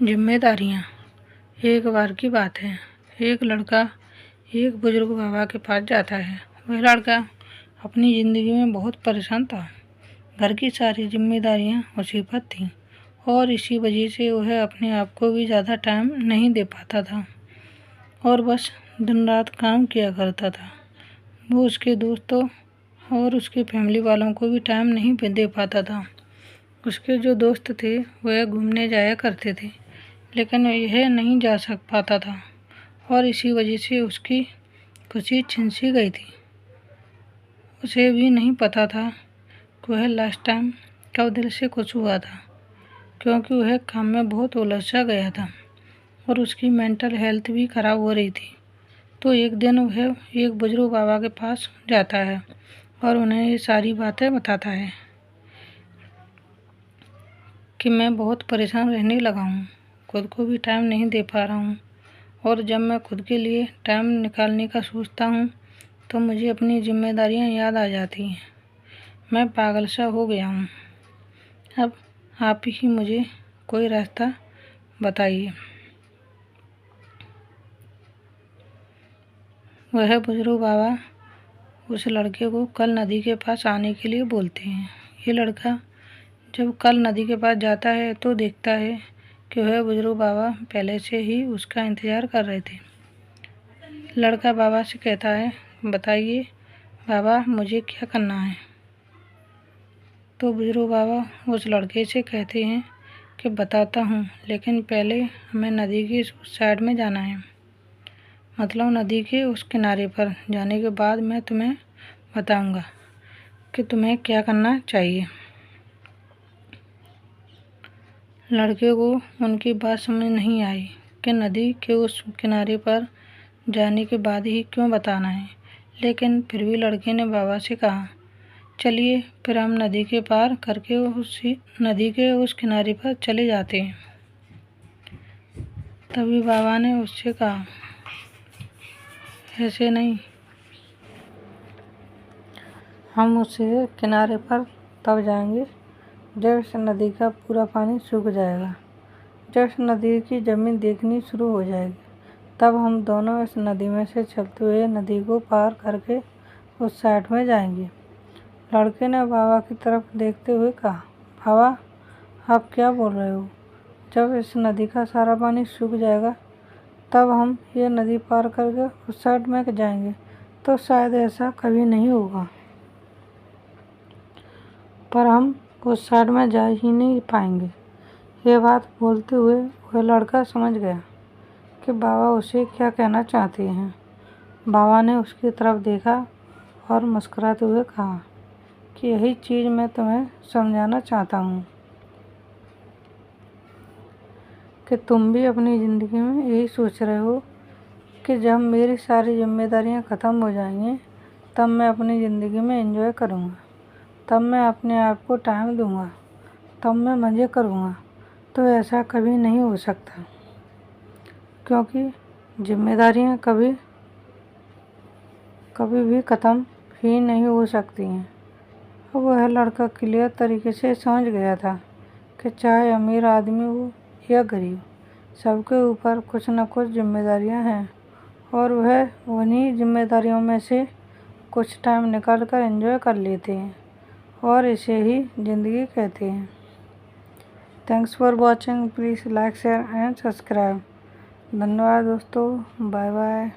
जिम्मेदारियाँ। एक बार की बात है, एक लड़का एक बुजुर्ग बाबा के पास जाता है। वह लड़का अपनी ज़िंदगी में बहुत परेशान था। घर की सारी जिम्मेदारियाँ उसी पर थीं और इसी वजह से वह अपने आप को भी ज़्यादा टाइम नहीं दे पाता था और बस दिन रात काम किया करता था। वो उसके दोस्तों और उसके फैमिली वालों को भी टाइम नहीं दे पाता था। उसके जो दोस्त थे वह घूमने जाया करते थे, लेकिन यह नहीं जा पाता था और इसी वजह से उसकी खुशी छिन सी गई थी। उसे भी नहीं पता था कि वह लास्ट टाइम कब दिल से खुश हुआ था, क्योंकि वह काम में बहुत उलझ सा गया था और उसकी मेंटल हेल्थ भी खराब हो रही थी। तो एक दिन वह एक बुजुर्ग बाबा के पास जाता है और उन्हें ये सारी बातें बताता है कि मैं बहुत परेशान रहने लगा हूँ, खुद को भी टाइम नहीं दे पा रहा हूँ और जब मैं खुद के लिए टाइम निकालने का सोचता हूँ तो मुझे अपनी जिम्मेदारियाँ याद आ जाती हैं। मैं पागल सा हो गया हूँ। अब आप ही मुझे कोई रास्ता बताइए। वह बुजुर्ग बाबा उस लड़के को कल नदी के पास आने के लिए बोलते हैं। ये लड़का जब कल नदी के पास जाता है तो देखता है कि वह बुजुर्ग बाबा पहले से ही उसका इंतज़ार कर रहे थे। लड़का बाबा से कहता है, बताइए बाबा मुझे क्या करना है। तो बुजुर्ग बाबा उस लड़के से कहते हैं कि बताता हूँ, लेकिन पहले हमें नदी की उस साइड में जाना है, मतलब नदी के उस किनारे पर जाने के बाद मैं तुम्हें बताऊँगा कि तुम्हें क्या करना चाहिए। लड़के को उनकी बात समझ नहीं आई कि नदी के उस किनारे पर जाने के बाद ही क्यों बताना है, लेकिन फिर भी लड़के ने बाबा से कहा, चलिए फिर हम नदी के पार करके उसी नदी के उस किनारे पर चले जाते हैं। तभी बाबा ने उससे कहा, ऐसे नहीं, हम उसे किनारे पर तब जाएंगे जब इस नदी का पूरा पानी सूख जाएगा। जब इस नदी की ज़मीन देखनी शुरू हो जाएगी तब हम दोनों इस नदी में से चलते हुए नदी को पार करके उस साइड में जाएंगे। लड़के ने बाबा की तरफ देखते हुए कहा, बाबा आप क्या बोल रहे हो? जब इस नदी का सारा पानी सूख जाएगा तब हम ये नदी पार करके उस साइड में जाएंगे। तो शायद ऐसा कभी नहीं होगा, पर हम उस साइड में जा ही नहीं पाएंगे। ये बात बोलते हुए वह लड़का समझ गया कि बाबा उसे क्या कहना चाहते हैं। बाबा ने उसकी तरफ देखा और मुस्कुराते हुए कहा कि यही चीज़ मैं तुम्हें समझाना चाहता हूँ कि तुम भी अपनी ज़िंदगी में यही सोच रहे हो कि जब मेरी सारी जिम्मेदारियाँ ख़त्म हो जाएंगी तब मैं अपनी ज़िंदगी में एंजॉय करूँगा, तब मैं अपने आप को टाइम दूँगा, तब मैं मज़े करूँगा। तो ऐसा कभी नहीं हो सकता, क्योंकि जिम्मेदारियाँ कभी भी ख़त्म ही नहीं हो सकती हैं। अब वह लड़का क्लियर तरीके से समझ गया था कि चाहे अमीर आदमी हो या गरीब, सबके ऊपर कुछ न कुछ जिम्मेदारियां हैं और वह उन्हीं जिम्मेदारियों में से कुछ टाइम निकाल कर एंजॉय कर लेते हैं और इसे ही ज़िंदगी कहते हैं। Thanks for watching. Please like share and subscribe. धन्यवाद दोस्तों, बाय बाय।